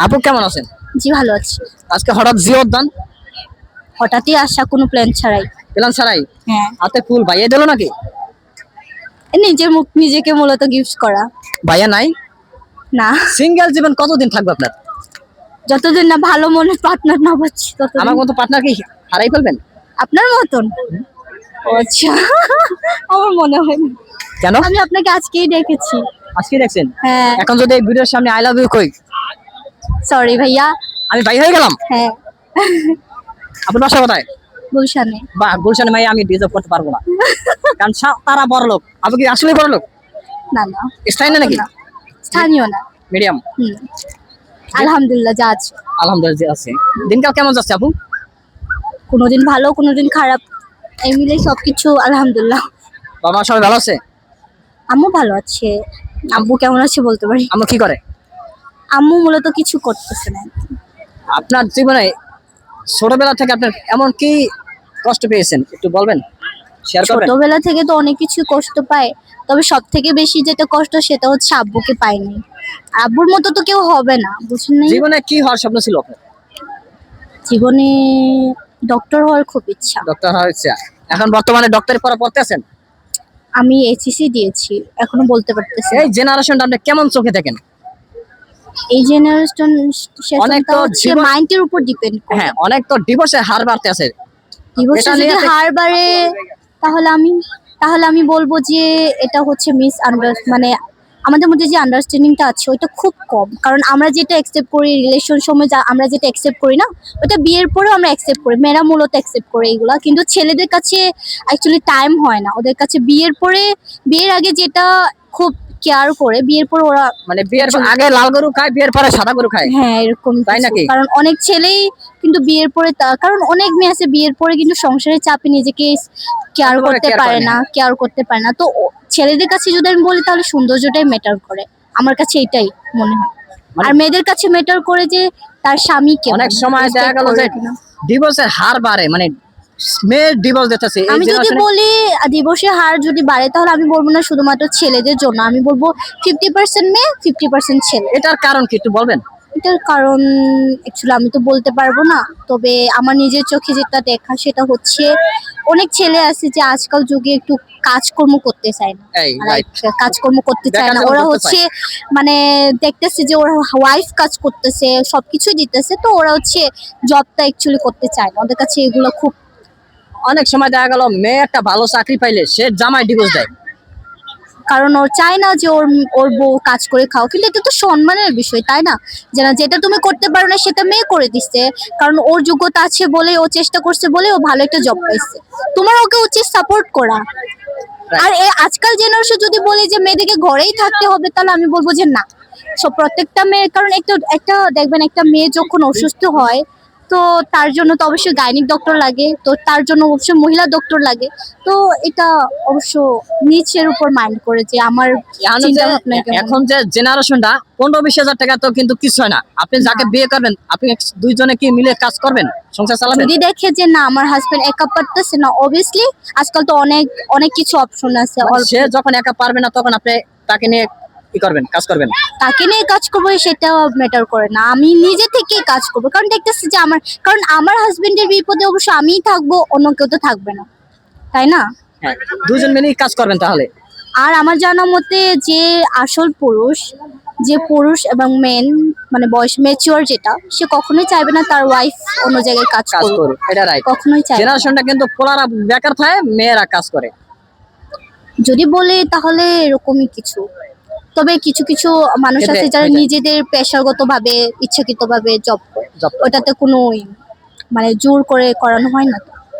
আপু কেমন আছেন? জি ভালো আছি। আজকে হঠাৎ জিও উদ্যান, হঠাৎই আসা, কোনো প্ল্যান ছাড়াই। প্ল্যান ছাড়াই। হ্যাঁ, হাতে ফুল ভাইয়া দিল নাকি? নিজের মুখ নিজেকে মূলত গিফট করা। ভাইয়া নাই। না, সিঙ্গেল জীবন কতদিন থাকবে আপনার? যতদিন না ভালো মনের পার্টনার না পাচ্ছি ততদিন। আমার মতো পার্টনার কি হারাই ফেলবেন? আপনার মতন? ও আচ্ছা, আমার মনে হয় না। কেন? আমি আপনাকে আজকেই দেখেছি। আজকে দেখছেন? হ্যাঁ, এখন যদি এই ভিডিওর সামনে আই লাভ ইউ কই, সরি ভাইয়া। আমি ভাই হয়ে গেলাম। হ্যাঁ, আপনার বাসা কোথায়? গুলশানে। বা গুলশানে মাই আমি ডিজার্ভ করতে পারবো না, কারণ তারা বড় লোক। আপনি কি আসলে বড় লোক? না না, স্থানীয় নাকি? না, স্থানীয় না। মিডিয়াম। হুম, আলহামদুলিল্লাহ যা আছে। আলহামদুলিল্লাহ আছে। দিনকাল কেমন যাচ্ছে আপু? কোনোদিন ভালো, কোনোদিন খারাপ, এই মিলে সবকিছু আলহামদুলিল্লাহ। বাবা মা সবাই ভালো আছে? আম্মু ভালো আছে। আব্বু কেমন আছে বলতে পারি। আম্মু কি করে? আম্মু মূলত কিছু করতেছে না। আপনার জীবনে ছোটবেলা থেকে আপনার এমন কি কষ্ট পেয়েছেন একটু বলবেন, শেয়ার করবেন? ছোটবেলা থেকে তো অনেক কিছু কষ্ট পায়, তবে সব থেকে বেশি যেটা কষ্ট সেটা হচ্ছে আব্বুকে পাইনি। আব্বুর মতো তো কেউ হবে না, বুঝলেন নাই? জীবনে কি হওয়ার স্বপ্ন ছিল আপনার? জীবনে ডক্টর হওয়ার খুব ইচ্ছা। ডক্টর হওয়ার ইচ্ছা। এখন বর্তমানে ডক্টরি পড়া পড়তেছেন? আমি এইচএসসি দিয়েছি, এখনো বলতে পারতেছি না। এই জেনারেশনটা আপনি কেমন চোখে দেখেন? এই জেনারেশন অনেক সেশনটা তো হচ্ছে জীবন- মাইন্ডের উপর ডিপেন্ড করে। হ্যাঁ, অনেক তো ডিভোর্সের হার বাড়তে আছে। ডিভোর্সে এটা যদি নিয়ে হার বাড়ে তাহলে আমি বলবো যে এটা হচ্ছে মানে আমাদের মধ্যে যে আন্ডারস্ট্যান্ডিংটা আছে ওইটা খুব কম। কারণ আমরা যেটা অ্যাকসেপ্ট করি রিলেশন সময় আমরা যেটা অ্যাকসেপ্ট করি না, ওটা বিয়ের পরেও আমরা অ্যাকসেপ্ট করি। মেয়েরা মূলত অ্যাকসেপ্ট করে এইগুলা, কিন্তু ছেলেদের কাছে অ্যাকচুয়ালি টাইম হয় না। ওদের কাছে বিয়ের আগে যেটা খুব কেয়ার করে, বিয়ের পর ওরা মানে বিয়ের আগে লাল গরু খায়, বিয়ের পরে সাদা গরু খায়। হ্যাঁ এরকম তাই কিছু। নাকি? কারণ অনেক ছেলেই কিন্তু বিয়ের পরে কারণ অনেক মেয়ে আছে বিয়ের পরে কিন্তু সংসারের চাপে নিজেকে কেয়ার একেবারে করতে care পারে করে না, কেয়ার করতে পারে না। তো ছেলেদের কাছে যদি আমি বলি তাহলে সৌন্দর্যটাই ম্যাটার করে। আমার কাছে এটাই মনে হয়। আর মেয়েদের কাছে ম্যাটার করে যে তার স্বামী কেমন, অনেক সময় দেখা respect গেল যে করে কিনা। ডিভোর্সের হার বাড়ে, মানে মেয়ের ডিভোর্স দিতেছে এই আমি যদি জেনারেশনে। বলি দিবসের হার যদি বাড়ে তাহলে আমি বলবো না শুধুমাত্র ছেলেদের জন্য, আমি বলবো 50% মেয়ে 50% ছেলে। এটার কারণ কি একটু বলবেন? এটার কারণ অ্যাকচুয়ালি আমি তো বলতে পারবো না, তবে আমার নিজের চোখে যেটা দেখা সেটা হচ্ছে অনেক ছেলে আছে যে আজকাল যুগে একটু কাজকর্ম করতে চায় না। এই Like, রাইট। কাজকর্ম করতে চায় বেকার না, জীবন ওরা করতে হচ্ছে মানে দেখতেছে যে ওরা ওয়াইফ কাজ করতেছে, সবকিছুই দিতেছে, তো ওরা হচ্ছে জবটা অ্যাকচুয়ালি করতে চায় না। ওদের কাছে এগুলো খুব, অনেক সময় দেখা গেল মেয়ে একটা ভালো চাকরি পাইলে সে জামাই ডিভোর্স দেয়। কারণ ওর চায় না যে ওর বউ কাজ করে খাও। কিন্তু এটা তো সম্মানের বিষয়, তাই না? যেটা তুমি করতে পারো না সেটা মেয়ে করে দিচ্ছে, কারণ ওর যোগ্যতা আছে বলে, ও চেষ্টা করছে বলে ও ভালো একটা জব পাইছে। তোমার ওকে উচিত সাপোর্ট করা। আর আজকাল জেনারেশন যদি বলে যে মেয়েদেরকে ঘরেই থাকতে হবে, তাহলে আমি বলবো যে না। সব প্রত্যেকটা মেয়ে, কারণ একটা দেখবেন একটা মেয়ে যখন অসুস্থ হয় তো তার জন্য তো অবশ্যই গাইনিক ডক্টর লাগে, তো তার জন্য অবশ্যই মহিলা ডক্টর লাগে। তো এটা অবশ্য নিচের উপর মাইন্ড করে যে আমার এখন চিন্তা যে- ভাবনা কেমন। এখন যে জেনারেশনটা 15-20 হাজার টাকা তো কিন্তু কিছু হয় না। আপনি যাকে বিয়ে করবেন আপনি দুইজনে কি মিলে কাজ করবেন, সংসার চালাবেন? যদি দেখে যে না আমার হাজবেন্ড একা পারতেছে না, অবভিয়াসলি আজকাল তো অনেক অনেক কিছু অপশন আছে। মানে সে যখন একা পারবে না তখন আপনি তাকে নিয়ে কি করবেন, কাজ করবেন? তাকে নিয়ে কাজ করবো সেটা ম্যাটার করে না, আমি নিজে থেকে কাজ করবো। কারণ দেখতেছি যে আমার হাজবেন্ডের বিপদে অবশ্য আমিই থাকবো, অন্য কেউ তো থাকবে না, তাই না? হ্যাঁ, দুজন মিলেই কাজ করবেন তাহলে। আর আমার জানা মতে যে আসল পুরুষ এবং মেন মানে বয়স ম্যাচিওর যেটা, সে কখনোই চাইবে না তার ওয়াইফ অন্য জায়গায় কাজ কাজ করুক। করুক, এটা রাইট। কখনোই চাইবে না। জেনারেশনটা কিন্তু পোলারা বেকার থাকে, মেয়েরা কাজ করে। যদি বলে তাহলে এরকমই কিছু। তবে কিছু কিছু মানুষ ক্ষেত্রে আছে যারা হয়ে যায়। নিজেদের পেশাগত ভাবে ইচ্ছাকৃত ভাবে জব করে, Job করে। ওটাতে কোনো মানে জোর করে করানো হয় না।